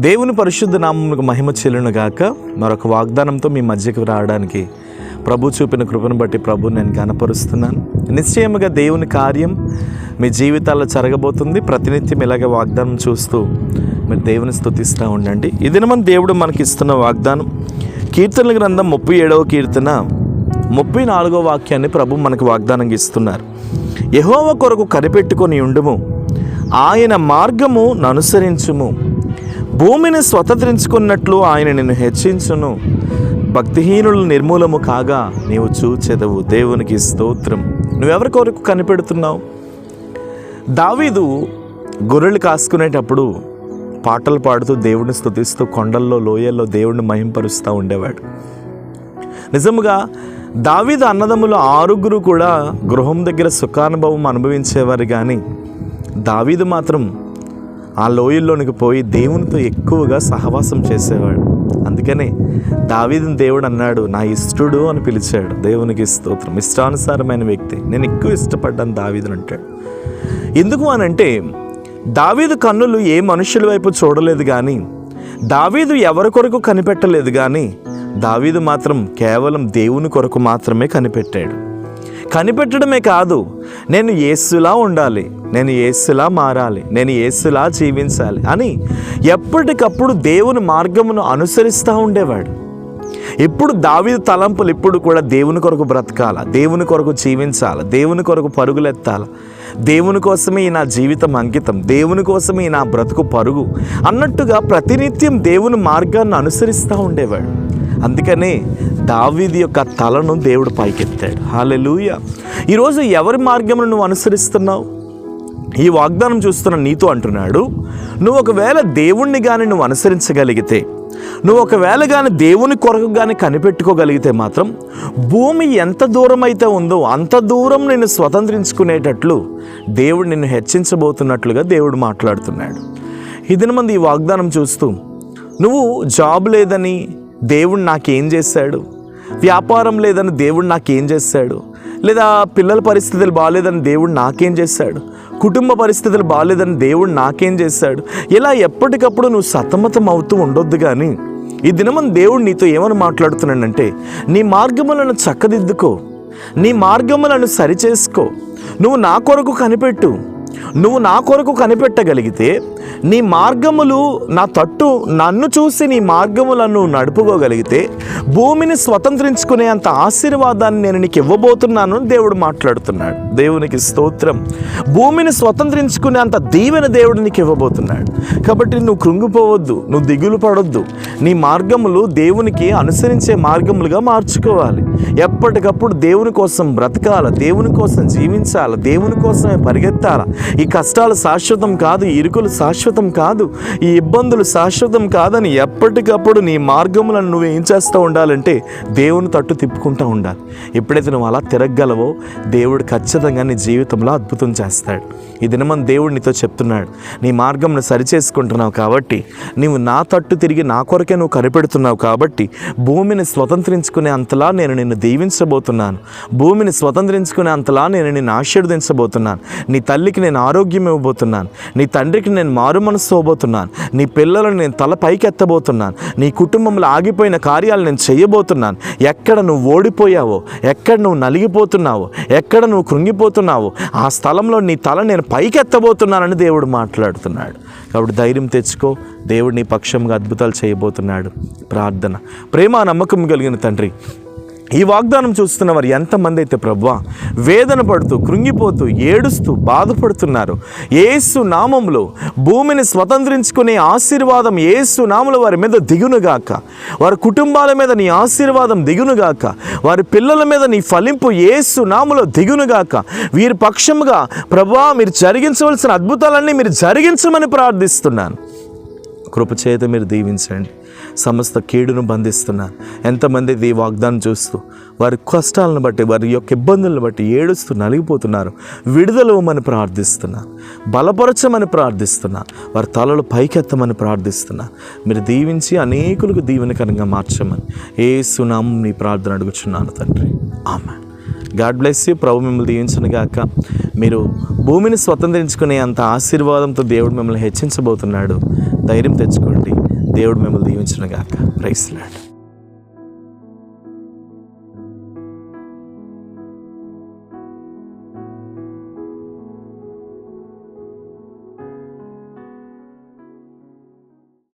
దేవుని పరిశుద్ధ నామమునకు మహిమ చెల్లును గాక. మరొక వాగ్దానంతో మీ మధ్యకు రావడానికి ప్రభు చూపిన కృపను బట్టి ప్రభుని నేను గణపరుస్తున్నాను. నిశ్చయముగా దేవుని కార్యం మీ జీవితాల్లో జరగబోతుంది. ప్రతినిత్యం ఇలాగే వాగ్దానం చూస్తూ మీరు దేవుని స్తుతిస్తూ ఉండండి. ఈ దినమని దేవుడు మనకి ఇస్తున్న వాగ్దానం కీర్తనల గ్రంథం 37వ కీర్తన 34వ వాక్యాన్ని ప్రభు మనకు వాగ్దానంగా ఇస్తున్నారు. యెహోవా కొరకు కనిపెట్టుకొని ఉండుము, ఆయన మార్గము ననుసరించుము, భూమిని స్వతంత్రించుకున్నట్లు ఆయన నిన్ను హెచ్చించును, భక్తిహీనులు నిర్మూలము కాగా నీవు చూచెదవు. దేవునికి స్తోత్రం. నువ్వెవరి కొరకు కనిపెడుతున్నావు? దావీదు గొర్రెలు కాసుకునేటప్పుడు పాటలు పాడుతూ దేవుడిని స్తుతిస్తూ కొండల్లో లోయల్లో దేవుడిని మహింపరుస్తూ ఉండేవాడు. నిజముగా దావీదు అన్నదమ్ములు 6 కూడా గృహం దగ్గర సుఖానుభవం అనుభవించేవారు, కానీ దావీదు మాత్రం ఆ లోయల్లోనికి పోయి దేవునితో ఎక్కువగా సహవాసం చేసేవాడు. అందుకనే దావీదుని దేవుడు అన్నాడు, నా ఇష్టడు అని పిలిచాడు. దేవునికి స్తోత్రం. ఇష్టానుసారమైన వ్యక్తి, నేను ఎక్కువ ఇష్టపడ్డాను దావీదుని అంటాడు. ఎందుకు అనంటే దావీదు కన్నులు ఏ మనుషుల వైపు చూడలేదు, కానీ దావీదు ఎవరి కొరకు కనిపెట్టలేదు, కానీ దావీదు మాత్రం కేవలం దేవుని కొరకు మాత్రమే కనిపెట్టాడు. కనిపెట్టడమే కాదు, నేను యేసులా ఉండాలి, నేను యేసులా మారాలి, నేను యేసులా జీవించాలి అని ఎప్పటికప్పుడు దేవుని మార్గమును అనుసరిస్తూ ఉండేవాడు. ఇప్పుడు దావీదు తలంపులు ఇప్పుడు కూడా దేవుని కొరకు బ్రతకాల, దేవుని కొరకు జీవించాల, దేవుని కొరకు పరుగులెత్తాల, దేవుని కోసమే నా జీవితం అంకితం, దేవుని కోసమే నా బ్రతుకు పరుగు అన్నట్టుగా ప్రతినిత్యం దేవుని మార్గాన్ని అనుసరిస్తూ ఉండేవాడు. అందుకనే దావీదు యొక్క తలను దేవుడు పైకెత్తాడు. హల్లెలూయా. ఈరోజు ఎవరి మార్గమును నువ్వు అనుసరిస్తున్నావు? ఈ వాగ్దానం చూస్తున్న నీతో అంటున్నాడు, నువ్వు ఒకవేళ దేవుణ్ణి కానీ నువ్వు అనుసరించగలిగితే, నువ్వు ఒకవేళ కానీ దేవుని కొరకు కానీ కనిపెట్టుకోగలిగితే మాత్రం భూమి ఎంత దూరం అయితే ఉందో అంత దూరం నిన్ను స్వతంత్రించుకునేటట్లు దేవుడు నిన్ను హెచ్చించబోతున్నట్లుగా దేవుడు మాట్లాడుతున్నాడు. ఈ దినమంది ఈ వాగ్దానం చూస్తూ, నువ్వు జాబ్ లేదని దేవుడు నాకేం చేశాడు, వ్యాపారం లేదని దేవుడు నాకేం చేశాడు, లేదా పిల్లల పరిస్థితులు బాగాలేదని దేవుడు నాకేం చేశాడు, కుటుంబ పరిస్థితులు బాగాలేదని దేవుడు నాకేం చేశాడు, ఇలా ఎప్పటికప్పుడు నువ్వు సతమతం అవుతూ ఉండొద్దు. కానీ ఈ దినమని దేవుడు నీతో ఏమని మాట్లాడుతున్నాడంటే, నీ మార్గములను చక్కదిద్దుకో, నీ మార్గములను సరిచేసుకో, నువ్వు నా కొరకు కనిపెట్టు. నువ్వు నా కొరకు కనిపెట్టగలిగితే నీ మార్గములు నా తట్టు నన్ను చూసి నీ మార్గములను నడుపుకోగలిగితే భూమిని స్వతంత్రించుకునే అంత ఆశీర్వాదాన్ని నేను నీకు ఇవ్వబోతున్నాను దేవుడు మాట్లాడుతున్నాడు. దేవునికి స్తోత్రం. భూమిని స్వతంత్రించుకునే అంత దీవెన దేవుడు నీకు ఇవ్వబోతున్నాడు. కాబట్టి నువ్వు కృంగిపోవద్దు, నువ్వు దిగులు పడొద్దు. నీ మార్గములు దేవునికి అనుసరించే మార్గములుగా మార్చుకోవాలి. ఎప్పటికప్పుడు దేవుని కోసం బ్రతకాల, దేవుని కోసం జీవించాలి, దేవుని కోసమే పరిగెత్తాల. ఈ కష్టాలు శాశ్వతం కాదు, ఈ ఇరుకులు శాశ్వతం కాదు, ఈ ఇబ్బందులు శాశ్వతం కాదని ఎప్పటికప్పుడు నీ మార్గములను నువ్వు ఏం చేస్తూ ఉండాలంటే దేవుని తట్టు తిప్పుకుంటూ ఉండాలి. ఎప్పుడైతే నువ్వు అలా తిరగలవో దేవుడు ఖచ్చితంగా నీ జీవితంలో అద్భుతం చేస్తాడు. ఈ దినమని దేవుడు నీతో చెప్తున్నాడు, నీ మార్గంను సరిచేసుకుంటున్నావు కాబట్టి, నీవు నా తట్టు తిరిగి నా కొరకే నువ్వు కనిపెడుతున్నావు కాబట్టి భూమిని స్వతంత్రించుకునే అంతలా నేను నిన్ను దీవించబోతున్నాను. భూమిని స్వతంత్రించుకునే అంతలా నేను నిన్ను ఆశీర్వదించబోతున్నాను. నీ తల్లికి నేను ఆరోగ్యం ఇవ్వబోతున్నాను, నీ తండ్రికి నేను మారు మనసు ఇవ్వబోతున్నాను, నీ పిల్లలను నేను తల పైకెత్తబోతున్నాను, నీ కుటుంబంలో ఆగిపోయిన కార్యాలు నేను చేయబోతున్నాను. ఎక్కడ నువ్వు ఓడిపోయావో, ఎక్కడ నువ్వు నలిగిపోతున్నావో, ఎక్కడ నువ్వు కృంగిపోతున్నావో ఆ స్థలంలో నీ తల నేను పైకెత్తబోతున్నానని దేవుడు మాట్లాడుతున్నాడు. కాబట్టి ధైర్యం తెచ్చుకో, దేవుడు నీ పక్షంగా అద్భుతాలు చేయబోతున్నాడు. ప్రార్థన. ప్రేమ నమ్మకం కలిగిన తండ్రి, ఈ వాగ్దానం చూస్తున్న వారు ఎంతమంది అయితే ప్రభువా వేదన పడుతూ కృంగిపోతూ ఏడుస్తూ బాధపడుతున్నారు, యేసు నామములో భూమిని స్వతంత్రించుకునే ఆశీర్వాదం యేసు నామములో వారి మీద దిగునుగాక, వారి కుటుంబాల మీద నీ ఆశీర్వాదం దిగునుగాక, వారి పిల్లల మీద నీ ఫలింపు యేసు నామములో దిగునుగాక. వీరి పక్షముగా ప్రభువా మీరు జరిగించవలసిన అద్భుతాలన్నీ మీరు జరిగించమని ప్రార్థిస్తున్నాను. కృపచేత మీరు దీవించండి. సమస్త కీడును బంధిస్తున్నాను. ఎంతమంది ఈ వాగ్దానం చూస్తూ వారి కష్టాలను బట్టి, వారి యొక్క ఇబ్బందులను బట్టి ఏడుస్తూ నలిగిపోతున్నారు, విడుదలవ్వమని ప్రార్థిస్తున్నాను, బలపరచమని ప్రార్థిస్తున్నాను, వారి తలలు పైకెత్తమని ప్రార్థిస్తున్నాను. మీరు దీవించి అనేకులకు దీవెనకరంగా మార్చమని యేసు నామమున నీ ప్రార్థన అడుగుచున్నాను తండ్రి. ఆమేన్. God bless you. ప్రభు మిమ్మల్ని దీవించును గాక. మీరు భూమిని స్వతంత్రించుకునే అంత ఆశీర్వాదంతో దేవుడు మిమ్మల్ని హెచ్చించబోతున్నాడు. ధైర్యం తెచ్చుకోండి. దేవుడు మిమ్మల్ని దీవించును గాక. Praise lord.